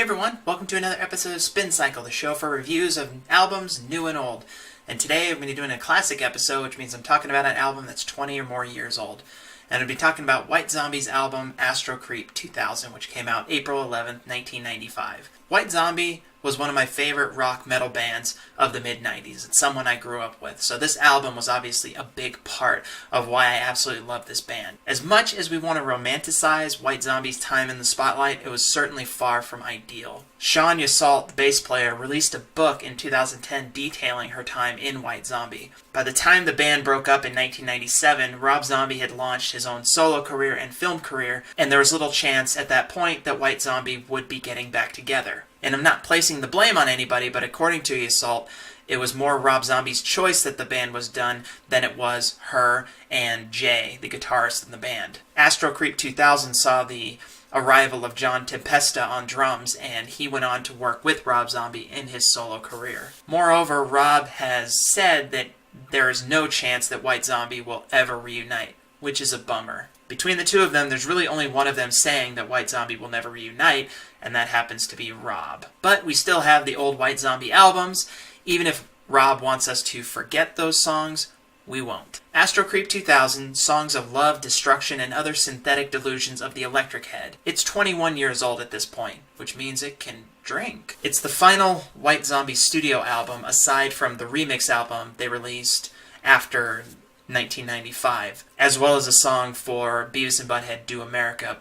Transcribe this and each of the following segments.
everyone, welcome to another episode of Spin Cycle, the show for reviews of albums new and old. And today I'm going to be doing a classic episode, which means I'm talking about an album that's 20 or more years old. And I'll be talking about White Zombie's album Astro-Creep 2000, which came out April 11th, 1995. White Zombie was one of my favorite rock metal bands of the mid-90s. It's someone I grew up with. So this album was obviously a big part of why I absolutely love this band. As much as we want to romanticize White Zombie's time in the spotlight, it was certainly far from ideal. Sean Yseult, the bass player, released a book in 2010 detailing her time in White Zombie. By the time the band broke up in 1997, Rob Zombie had launched his own solo career and film career, and there was little chance at that point that White Zombie would be getting back together. And I'm not placing the blame on anybody, but according to Yseult, it was more Rob Zombie's choice that the band was done than it was her and Jay, the guitarist in the band. Astro-Creep 2000 saw the arrival of John Tempesta on drums, and he went on to work with Rob Zombie in his solo career. Moreover, Rob has said that there is no chance that White Zombie will ever reunite, which is a bummer. Between the two of them, there's really only one of them saying that White Zombie will never reunite, and that happens to be Rob. But we still have the old White Zombie albums. Even if Rob wants us to forget those songs, we won't. Astro-Creep 2000, songs of love, destruction, and other synthetic delusions of the electric head. It's 21 years old at this point, which means it can drink. It's the final White Zombie studio album, aside from the remix album they released after 1995, as well as a song for Beavis and Butt-Head Do America.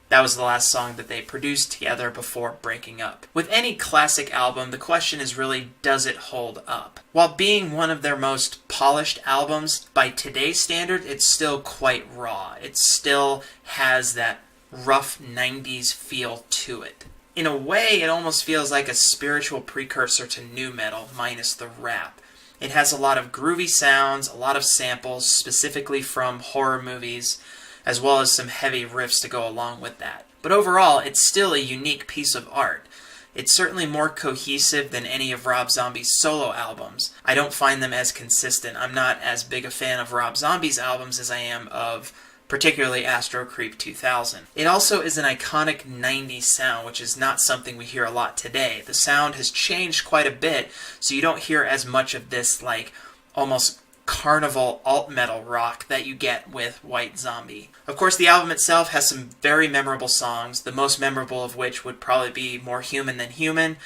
That was the last song that they produced together before breaking up. With any classic album, the question is really, does it hold up? While being one of their most polished albums, by today's standard, it's still quite raw. It still has that rough 90s feel to it. In a way, it almost feels like a spiritual precursor to nu metal, minus the rap. It has a lot of groovy sounds, a lot of samples, specifically from horror movies, as well as some heavy riffs to go along with that. But overall, it's still a unique piece of art. It's certainly more cohesive than any of Rob Zombie's solo albums. I don't find them as consistent. I'm not as big a fan of Rob Zombie's albums as I am of particularly Astro-Creep 2000. It also is an iconic 90s sound, which is not something we hear a lot today. The sound has changed quite a bit, so you don't hear as much of this like almost carnival alt-metal rock that you get with White Zombie. Of course, the album itself has some very memorable songs, the most memorable of which would probably be More Human Than Human,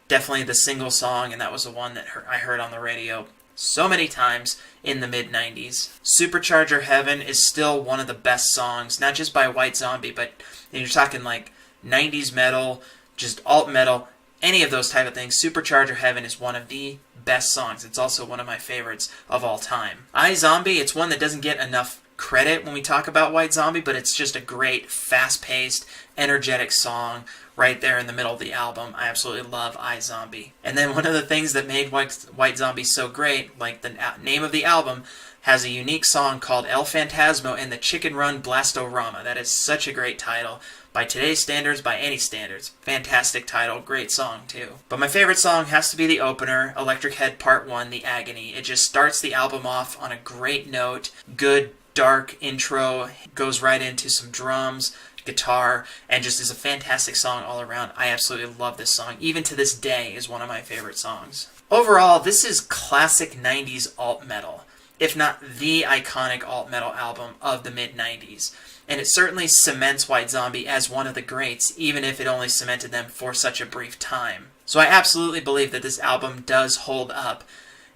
definitely the single song, and that was the one that I heard on the radio so many times in the mid-90s. Supercharger Heaven is still one of the best songs, not just by White Zombie, but you're talking like 90s metal, just alt-metal, any of those type of things. Supercharger Heaven is one of the best songs. It's also one of my favorites of all time. iZombie, it's one that doesn't get enough credit when we talk about White Zombie, but it's just a great, fast-paced, energetic song right there in the middle of the album. I absolutely love iZombie. And then one of the things that made White Zombie so great, like the name of the album, has a unique song called El Phantasmo and the Chicken Run Blast-O-Rama. That is such a great title. By today's standards, by any standards. Fantastic title, great song too. But my favorite song has to be the opener, Electric Head Part 1, The Agony. It just starts the album off on a great note, good, dark intro, goes right into some drums, guitar, and just is a fantastic song all around. I absolutely love this song. Even to this day is one of my favorite songs. Overall, this is classic 90s alt-metal, if not the iconic alt-metal album of the mid-90s. And it certainly cements White Zombie as one of the greats, even if it only cemented them for such a brief time. So I absolutely believe that this album does hold up,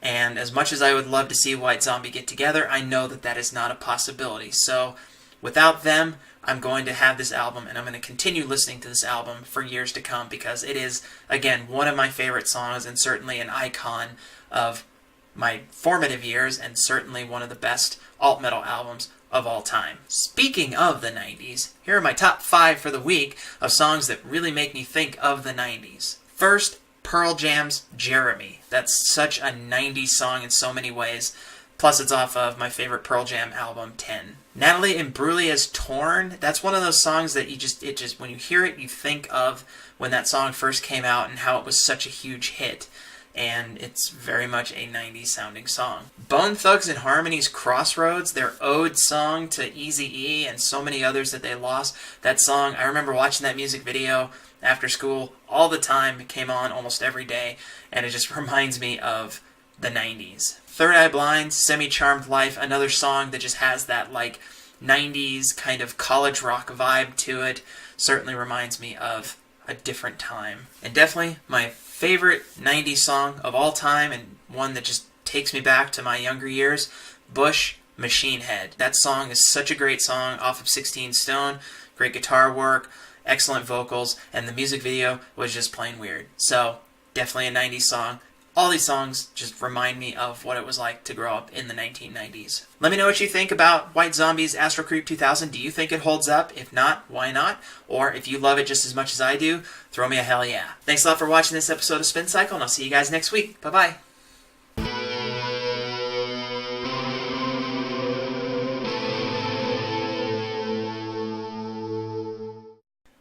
and as much as I would love to see White Zombie get together, I know that that is not a possibility. So without them, I'm going to have this album, and I'm going to continue listening to this album for years to come, because it is, again, one of my favorite songs, and certainly an icon of my formative years, and certainly one of the best alt-metal albums of all time. Speaking of the 90s, here are my top 5 for the week of songs that really make me think of the 90s. First, Pearl Jam's Jeremy. That's such a 90s song in so many ways. Plus, it's off of my favorite Pearl Jam album, 10. Natalie Imbruglia's Torn. That's one of those songs that it just when you hear it, you think of when that song first came out and how it was such a huge hit. and it's very much a 90s sounding song. Bone Thugs and Harmony's Crossroads, their ode song to Eazy-E and so many others that they lost. That song, I remember watching that music video after school all the time. It came on almost every day, and it just reminds me of the 90s. Third Eye Blind's Semi-Charmed Life, another song that just has that like 90s kind of college rock vibe to it. Certainly reminds me of a different time. And definitely my favorite 90s song of all time, and one that just takes me back to my younger years, Bush, Machine Head. That song is such a great song off of 16 Stone. Great guitar work, excellent vocals, and the music video was just plain weird. So definitely a 90s song. All these songs just remind me of what it was like to grow up in the 1990s. Let me know what you think about White Zombie's Astro-Creep 2000. Do you think it holds up? If not, why not? Or if you love it just as much as I do, throw me a hell yeah. Thanks a lot for watching this episode of Spin Cycle, and I'll see you guys next week. Bye-bye.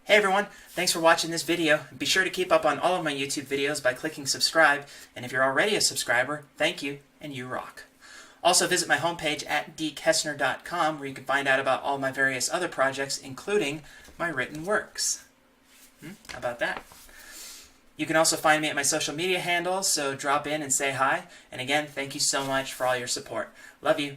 Hey everyone, thanks for watching this video. Be sure to keep up on all of my YouTube videos by clicking subscribe, and if you're already a subscriber, thank you, and you rock. Also visit my homepage at dekessner.com where you can find out about all my various other projects, including my written works. How about that? You can also find me at my social media handles, so drop in and say hi. And again, thank you so much for all your support. Love you.